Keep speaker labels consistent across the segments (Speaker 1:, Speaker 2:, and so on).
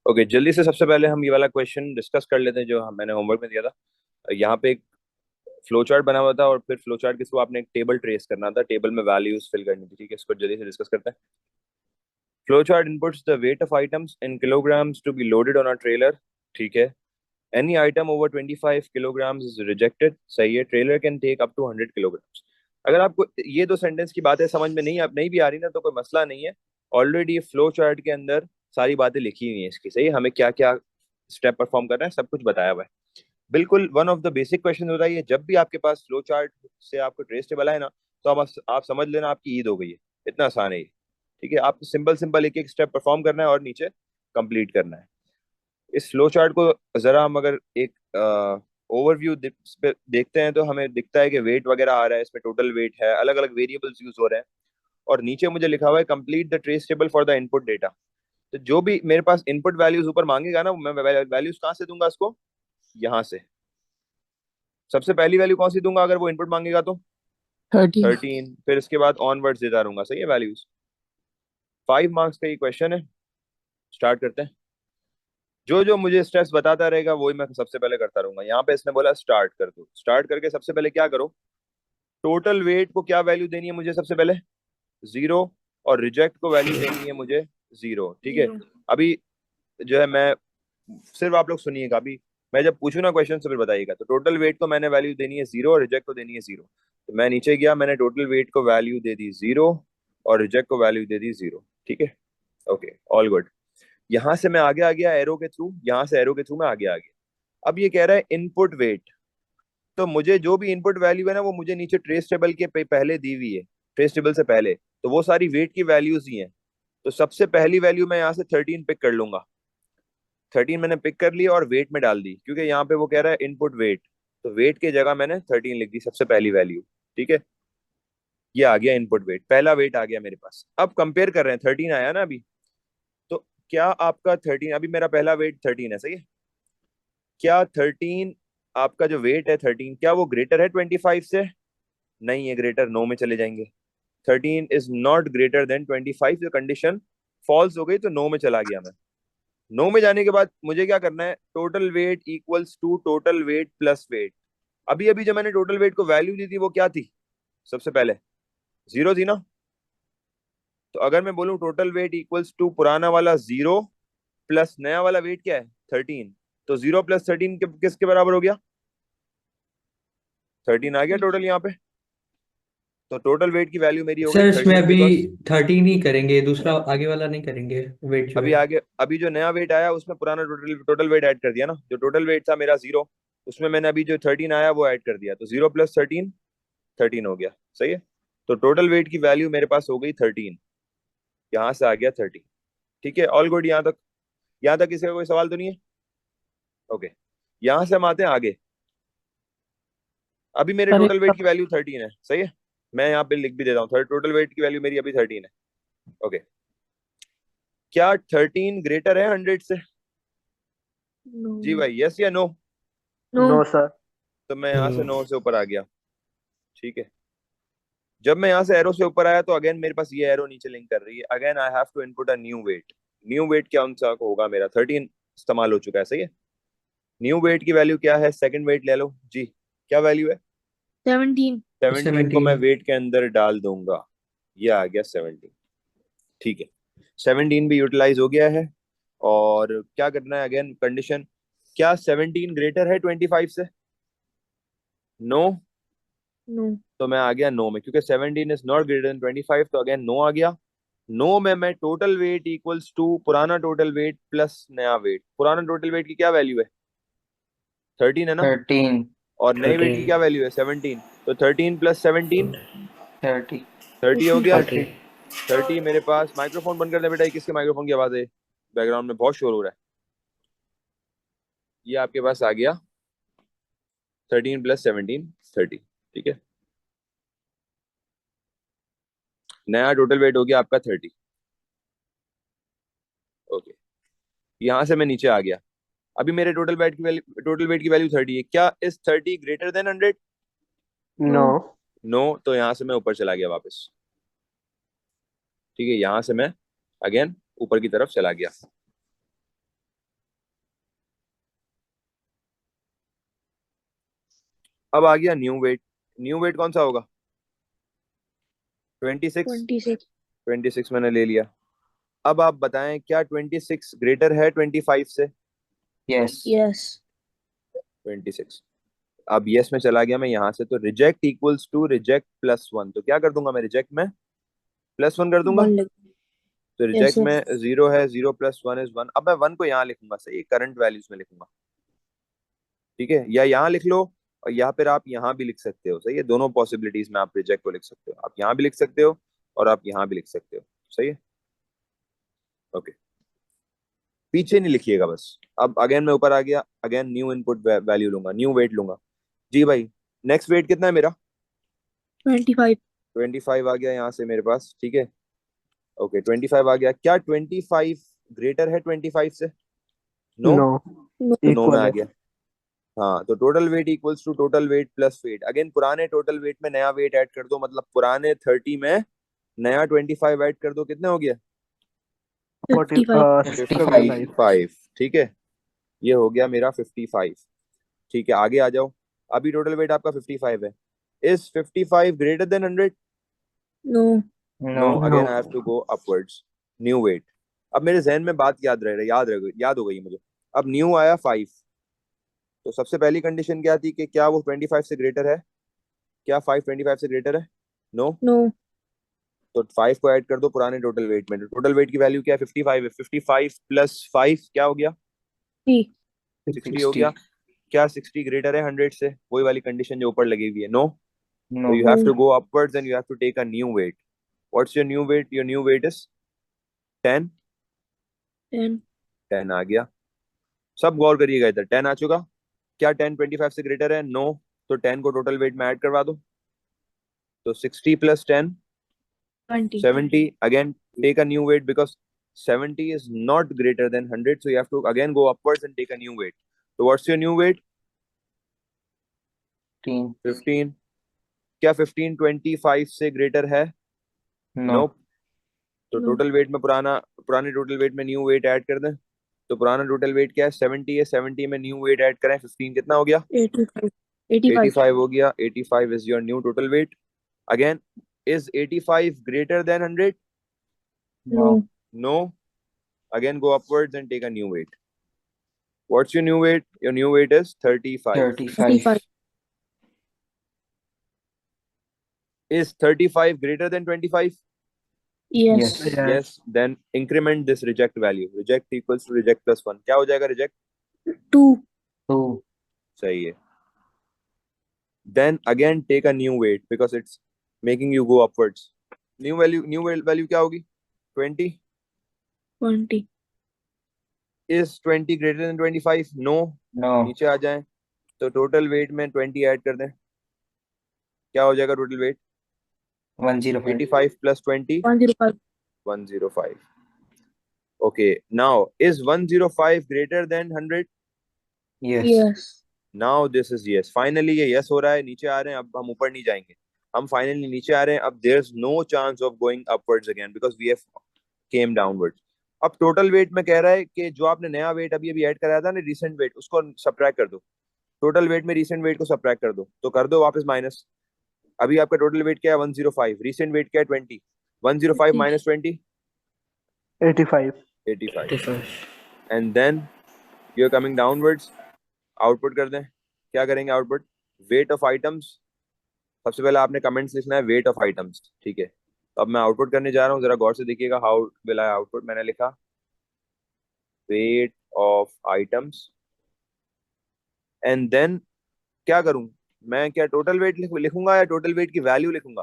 Speaker 1: Okay, जल्दी से सबसे पहले हम ये वाला क्वेश्चन डिस्कस कर लेते हैं जो मैंने होमवर्क में दिया था। यहाँ पे एक फ्लो चार्ट बना हुआ था और फिर फ्लो चार्ट के थ्रू आपने एक टेबल ट्रेस करना था, टेबल में वैल्यूज फिल करनी थी। ठीक है, इसको जल्दी से डिस्कस करते हैं। Flow chart inputs the weight of items in kilograms to be loaded on a trailer. ठीक है। Any item over 25 kilograms is rejected. सही है। Trailer can take up to 100 kilograms। अगर आपको ये दो सेंटेंस की बातें समझ में नहीं भी आ रही ना, तो कोई मसला नहीं है। ऑलरेडी फ्लो चार्ट के अंदर सारी बातें लिखी हुई हैं इसकी। सही है, हमें क्या क्या स्टेप परफॉर्म करना है सब कुछ बताया हुआ है। बिल्कुल one of the basic question होता है ये, जब भी आपके पास फ्लो चार्ट से आपको ट्रेस टेबल आए ना, तो आप समझ लेना आपकी ईद हो गई है। इतना आसान है ये। ठीक है, आपको सिंपल सिंपल एक एक स्टेप परफॉर्म करना है और नीचे कंप्लीट करना है। इस फ्लो चार्ट को जरा हम अगर एक ओवरव्यू देखते हैं तो हमें दिखता है कि वेट वगैरह आ रहा है, इसमें टोटल वेट है, अलग अलग वेरिएबल्स यूज हो रहे हैं। और नीचे मुझे लिखा हुआ है complete the trace table for the input data. तो जो भी मेरे पास इनपुट वैल्यूज ऊपर मांगेगा ना, मैं वैल्यूज कहाँ से दूंगा उसको? यहाँ से। सबसे पहली वैल्यू कौन सी दूंगा अगर वो इनपुट मांगेगा तो?
Speaker 2: 13।
Speaker 1: 13। फिर इसके बाद ऑनवर्ड्स देता रहूंगा। सही है, वैल्यूज। 5 मार्क्स का ये क्वेश्चन है। स्टार्ट करते हैं। जो जो मुझे स्टेप्स बताता रहेगा वही मैं सबसे पहले करता रहूंगा। यहाँ पे इसने बोला स्टार्ट कर दो। स्टार्ट करके सबसे पहले क्या करो? टोटल वेट को क्या वैल्यू देनी है मुझे सबसे पहले? 0। और रिजेक्ट को वैल्यू देनी है मुझे 0। ठीक है।
Speaker 2: जीरो।
Speaker 1: अभी जो है मैं, सिर्फ आप लोग सुनिएगा अभी। मैं जब पूछू ना क्वेश्चन तो फिर बताइएगा। तो टोटल वेट को मैंने वैल्यू देनी है 0 और रिजेक्ट को देनी है 0। तो मैं नीचे गया, मैंने टोटल वेट को वैल्यू दे दी 0 और रिजेक्ट को वैल्यू दे दी 0। ठीक है। Okay, all good. यहाँ से मैं आगे आ गया एरो के थ्रू, यहाँ से एरो के थ्रू मैं आगे आ गया। अब ये कह रहा है इनपुट वेट। तो मुझे जो भी इनपुट वैल्यू है ना, वो मुझे नीचे ट्रेस टेबल के पहले दी हुई है। ट्रेस टेबल से पहले तो वो सारी वेट की वैल्यूज ही हैं। तो सबसे पहली वैल्यू मैं यहाँ से 13 पिक कर लूंगा। 13 मैंने पिक कर लिया और वेट में डाल दी, क्योंकि यहाँ पे वो कह रहा है इनपुट वेट। तो वेट की जगह मैंने 13 लिख दी, सबसे पहली वैल्यू। ठीक है। ये आ गया इनपुट वेट, पहला वेट आ गया मेरे पास। अब कंपेयर कर रहे हैं, 13 आया ना अभी। तो क्या आपका 13, अभी मेरा पहला वेट 13 है, सही है? क्या 13, आपका जो वेट है 13, क्या वो ग्रेटर है 25 से? नहीं है ग्रेटर, नो में चले जाएंगे। 13 इज नॉट ग्रेटर देन 25। जो कंडीशन फॉल्स हो गई तो नो में चला गया मैं। नो में जाने के बाद मुझे क्या करना है? Total weight equals to total weight plus weight. अभी अभी जो मैंने टोटल वेट को वैल्यू दी थी वो क्या थी? सबसे पहले 0 थी ना। तो अगर मैं बोलूं टोटल वेट इक्वल्स टू पुराना वाला 0 प्लस नया वाला वेट क्या है? 13। तो 0 प्लस 13 किसके बराबर हो गया? 13 आ गया टोटल यहाँ पे। तो टोटल वेट की वैल्यू मेरी हो गई
Speaker 2: सर इसमें
Speaker 1: 13
Speaker 2: अभी
Speaker 1: बिकॉज
Speaker 2: 13 ही करेंगे, दूसरा आगे वाला नहीं करेंगे। वेट जो
Speaker 1: अभी
Speaker 2: है।
Speaker 1: आगे, अभी जो नया वेट आया उसमें पुराना टोटल टोटल वेट ऐड कर दिया ना। जो टोटल वेट था मेरा 0, उसमें मैंने अभी जो 13 आया वो ऐड कर दिया। तो 0 प्लस 13, 13 हो गया। सही है। तो टोटल वेट की वैल्यू मेरे पास हो गई 13। यहाँ से आ गया 13। ठीक है, ऑल गुड यहाँ तक। यहाँ तक किसी का कोई सवाल तो नहीं है? ओके। यहाँ से हम आते हैं आगे। अभी मेरे
Speaker 2: अरे
Speaker 1: टोटल वेट की वैल्यू 13 है, सही है। मैं यहाँ पे लिख भी देता हूँ, थर्ड टोटल वेट की वैल्यू मेरी अभी 13 है। ओके। क्या 13 ग्रेटर है 100 से?
Speaker 2: नो।
Speaker 1: जी भाई, यस या नो?
Speaker 2: नो।
Speaker 3: No sir.
Speaker 1: तो मैं यहाँ से 9 से ऊपर आ गया। ठीक है। जब मैं यहाँ से एरो से ऊपर आया तो अगेन मेरे पास ये एरो नीचे लिंक कर रही है। Again I have to input a new weight. New weight क्या सा होगा? मेरा 13 इस्तेमाल हो चुका है, सही है। न्यू वेट की वैल्यू क्या है? सेकंड वेट ले लो जी। क्या वैल्यू है?
Speaker 2: 17।
Speaker 1: 17 को मैं
Speaker 2: 17।
Speaker 1: वेट के अंदर डाल दूंगा। ये आ गया 17। ठीक है। 17 भी यूटिलाइज हो गया है। और क्या करना है अगेन कंडीशन? क्या 17 ग्रेटर है 25 से? नो।
Speaker 2: नो।
Speaker 1: तो मैं आ गया नो में, क्योंकि 17 इज नॉट ग्रेटर देन 25। तो अगेन नो आ गया। नो में मैं टोटल वेट इक्वल्स टू पुराना टोटल वेट प्लस नया वेट। पुराना टोटल वेट की क्या वैल्यू है? 13 है ना।
Speaker 3: 13।
Speaker 1: और नए वेट की
Speaker 3: 13।
Speaker 1: क्या वैल्यू है? 17। तो 13 प्लस 17,
Speaker 3: 30।
Speaker 1: 30 हो गया।
Speaker 3: 30।
Speaker 1: 30 मेरे पास। माइक्रोफोन बंद कर दे बेटा, ये किसके माइक्रोफोन की आवाज है? बैकग्राउंड में बहुत शोर हो रहा है। ये आपके पास आ गया 13 प्लस 17, 30। ठीक है। नया टोटल वेट हो गया आपका 30। ओके। यहाँ से मैं नीचे आ गया। अभी मेरे टोटल वेट की वैल्यू 30 है। क्या इस 30 greater than 100?
Speaker 2: No.
Speaker 3: No.
Speaker 1: No. तो यहाँ से मैं ऊपर चला गया वापस। ठीक है, यहाँ से मैं अगेन ऊपर की तरफ चला गया। अब आ गया न्यू वेट। न्यू वेट कौन सा होगा? 26।
Speaker 3: 26।
Speaker 1: 26 मैंने ले लिया। अब आप बताएं क्या 26 ग्रेटर है 25 से?
Speaker 2: यस।
Speaker 3: यस।
Speaker 1: 26। अब यस में चला गया मैं यहां से, तो reject equals to reject plus one, तो क्या कर दूंगा मैं रिजेक्ट में प्लस वन कर दूंगा।
Speaker 3: 1 लिख।
Speaker 1: तो
Speaker 3: यस
Speaker 1: रिजेक्ट
Speaker 3: सर।
Speaker 1: में जीरो है, zero plus one is one. अब मैं वन को यहाँ लिखूंगा, सही करंट वैल्यूज में लिखूंगा, ठीक है, या यहाँ लिख लो, और या फिर आप यहाँ भी लिख सकते हो, सही है, दोनों पॉसिबिलिटीज में आप रिजेक्ट को लिख सकते हो, आप यहाँ भी लिख सकते हो और आप यहाँ भी लिख सकते हो, सही है। ओके, पीछे नहीं लिखिएगा बस। अब अगेन मैं ऊपर आ गया, अगेन न्यू इनपुट वैल्यू लूंगा, न्यू वेट लूंगा। जी भाई, नेक्स्ट वेट कितना है मेरा?
Speaker 3: 25।
Speaker 1: 25 आ गया यहाँ से मेरे पास, ठीक है। ओके 25 आ गया, क्या 25 ग्रेटर है 25 से? नो।
Speaker 4: No,
Speaker 3: no.
Speaker 1: तो नो में
Speaker 4: इक्वल
Speaker 1: आ
Speaker 4: है।
Speaker 1: गया। हाँ, तो total weight equals to total weight plus weight. Again पुराने टोटल वेट में नया वेट ऐड कर दो, मतलब पुराने 30 में नया 25 ऐड कर दो, कितने हो गया?
Speaker 3: 55।
Speaker 4: 55।
Speaker 1: 55, ठीक है, ये हो गया मेरा 55। ठीक है, आगे आ जाओ। अभी टोटल वेट आपका 55 है। Is 55 greater than 100?
Speaker 3: No.
Speaker 1: No.
Speaker 2: No.
Speaker 4: No.
Speaker 1: Again I have to go upwards. New weight. अब मेरे जहन में बात याद हो गई मुझे। अब न्यू आया 5, तो सबसे पहली कंडीशन क्या थी कि क्या वो 25 से ग्रेटर है? क्या 5 25 से ग्रेटर है? नो।
Speaker 3: नो।
Speaker 1: तो 5 को ऐड कर दो पुराने टोटल वेट में, टोटल वेट की वैल्यू क्या है? 55 है। 55 प्लस 5 क्या हो गया?
Speaker 3: 3।
Speaker 1: 60 हो
Speaker 2: 60।
Speaker 1: गया। क्या 60 ग्रेटर है 100 से? वही वाली कंडीशन जो ऊपर लगी हुई है, no.
Speaker 2: No.
Speaker 1: So you
Speaker 3: no.
Speaker 1: have to go upwards and you have to take a new weight. What's your new weight? Your new weight is 10।
Speaker 3: 10।
Speaker 1: 10 आ गया। सब गौर करिएगा, इधर 10 आ चुका। क्या 10 25 से ग्रेटर है? नो। तो 10 को टोटल वेट में ऐड करवा दो, तो 60 plus 10
Speaker 3: 20।
Speaker 1: 70। Again take a new weight because 70 is not greater than 100, so you have to again go upwards and take a new weight. So what's your new weight?
Speaker 2: 15।
Speaker 1: 15। क्या 15 25 से greater है?
Speaker 2: No.
Speaker 1: No. तो
Speaker 3: no.
Speaker 1: Total weight में पुराने total weight में new wait add कर दें, तो पुराना टोटल वेट क्या है? 70 है, 70 में न्यू वेट ऐड करें 15, कितना हो गया?
Speaker 3: 85। 85।
Speaker 1: 85 हो गया। 85 is your new total weight. Again, is 85 greater than 100?
Speaker 3: No.
Speaker 2: No.
Speaker 1: No. Again go upwards and take a new weight. What's your new weight? Your new weight is 35।
Speaker 2: 35।
Speaker 3: 35।
Speaker 1: Is 35 greater than 25?
Speaker 3: Yes.
Speaker 2: Yes.
Speaker 4: Yes.
Speaker 1: Yes, then increment this reject value. Reject equals to reject plus 1, क्या हो जाएगा reject?
Speaker 3: 2।
Speaker 2: 2।
Speaker 1: सही है। Then again take a new weight because it's making you go upwards. New value क्या होगी? 20।
Speaker 3: 20।
Speaker 1: Is 20 greater than 25? No।
Speaker 2: No.
Speaker 1: नीचे आ जाएं, तो टोटल वेट में 20 ऐड कर दें, क्या हो जाएगा total weight?
Speaker 2: 105।
Speaker 1: 85 plus 20
Speaker 3: 105।
Speaker 1: 105। Okay, now is 105 greater than 100?
Speaker 2: Yes.
Speaker 3: Yes.
Speaker 1: Now this is yes. Finally ये यस हो रहा है, नीचे आ रहे हैं, अब हम ऊपर नहीं जाएंगे, हम फाइनली नीचे आ रहे हैं। अब there is no chance of going upwards again because we have came downwards. अब टोटल वेट में कह रहा है कि जो आपने नया वेट अभी अभी ऐड कराया था ना, रिसेंट वेट, उसको सब्ट्रैक्ट कर दो। टोटल वेट में रिसेंट वेट को सब्ट्रैक्ट कर दो, तो कर दो वापस माइनस। अभी आपका टोटल वेट क्या है? 105। रिसेंट वेट क्या है? 20। 105 minus 20
Speaker 4: 85।
Speaker 1: 85।
Speaker 2: 85।
Speaker 1: And then you are coming downwards. Output कर दें, क्या करेंगे आउटपुट? Wait of items. सबसे पहले आपने कमेंट्स लिखना है वेट ऑफ आइटम्स, ठीक है। तो अब मैं आउटपुट करने जा रहा हूँ, जरा गौर से देखिएगा। How will I output? मैंने लिखा weight of items, and then क्या करूं मैं? क्या टोटल वेट लिखूंगा या टोटल वेट की वैल्यू लिखूंगा?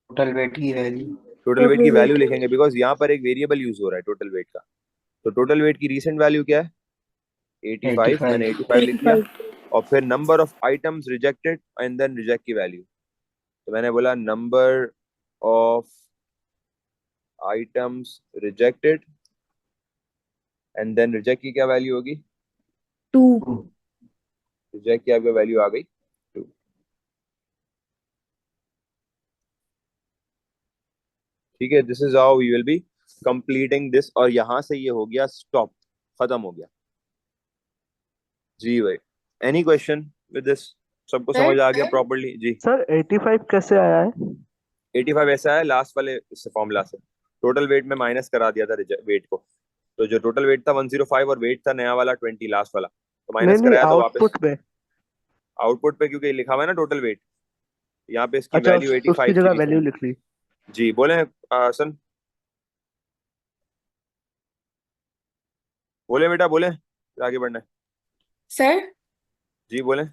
Speaker 2: टोटल वेट की वैल्यू।
Speaker 1: टोटल वेट
Speaker 3: टोटल
Speaker 1: की वैल्यू
Speaker 3: वेट।
Speaker 1: लिखेंगे बिकॉज यहाँ पर एक वेरिएबल यूज हो रहा है टोटल वेट का। तो टोटल वेट की रिसेंट वैल्यू क्या है? 85। मैंने
Speaker 2: 85।
Speaker 1: 85 लिख दिया।
Speaker 3: 85।
Speaker 1: और फिर number of items rejected and then reject की वैल्यू। तो मैंने बोला number of items rejected and then reject की क्या वैल्यू होगी?
Speaker 3: 2।
Speaker 2: 2।
Speaker 1: रिजेक्ट की आपकी वैल्यू आ गई 2। ठीक है, this is how we will be completing this, और यहां से ये हो गया स्टॉप, खत्म हो गया। जी भाई, एनी क्वेश्चन विद दिस? सबको
Speaker 5: सर
Speaker 1: समझ आ गया प्रॉपर्ली जी?
Speaker 4: सर 85 कैसे आया है?
Speaker 1: 85 ऐसा है लास्ट वाले फॉर्मूला से, टोटल वेट में माइनस करा दिया था वेट को, तो जो टोटल वेट था 105 और वेट था नया वाला 20 लास्ट वाला, तो
Speaker 4: नहीं
Speaker 1: माइनस
Speaker 4: नहीं,
Speaker 1: कराया तो वापस
Speaker 4: आउटपुट में।
Speaker 1: आउटपुट पे, क्योंकि लिखा हुआ है ना टोटल वेट, यहाँ पे इसकी
Speaker 4: अच्छा,
Speaker 1: वैल्यू
Speaker 4: उसकी
Speaker 1: 85
Speaker 4: जगह
Speaker 1: थी
Speaker 4: वैल्यू लिख ली।
Speaker 1: जी। बोले हसन, बोले बेटा बोले, फिर आगे बढ़ना है।
Speaker 5: सर
Speaker 1: जी बोले।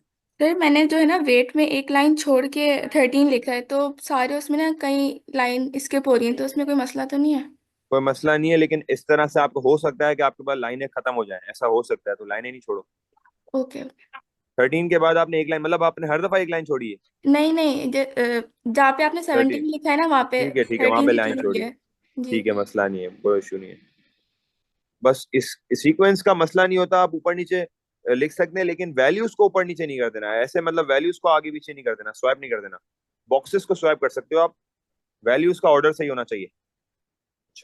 Speaker 5: सर मैंने जो है ना वेट में एक लाइन छोड़ के 13 लिखा है, तो सारे उसमें ना कई लाइन स्किप हो रही है, तो उसमें कोई मसला तो नहीं है?
Speaker 1: कोई मसला नहीं है, लेकिन इस तरह से आपको हो सकता है कि आपके पास लाइनें खत्म हो जाएं, ऐसा हो सकता है, तो लाइनें नहीं छोड़ो।
Speaker 5: ओके।
Speaker 1: 13 के बाद आपने एक लाइन, मतलब आपने हर दफा एक लाइन छोड़ी है?
Speaker 5: नहीं नहीं, जहाँ पे आपने 17
Speaker 1: 13,
Speaker 5: लिखा है ना वहाँ पे
Speaker 1: ठीक है वहां
Speaker 5: 13
Speaker 1: पे
Speaker 5: से
Speaker 1: लाइन
Speaker 5: शुरू
Speaker 1: छोड़ी,
Speaker 5: किया है। जी।
Speaker 1: ठीक है मसला नहीं है, कोई इशू नहीं है। बस इस सीक्वेंस का मसला नहीं होता, आप ऊपर नीचे लिख सकते हैं, लेकिन वैल्यूज को ऊपर नीचे नहीं कर देना ऐसे, मतलब वैल्यूज को आगे पीछे नहीं कर देना, स्वैप नहीं कर देना। बॉक्सेस को स्वैप कर सकते हो आप, वैल्यूज का ऑर्डर सही होना चाहिए।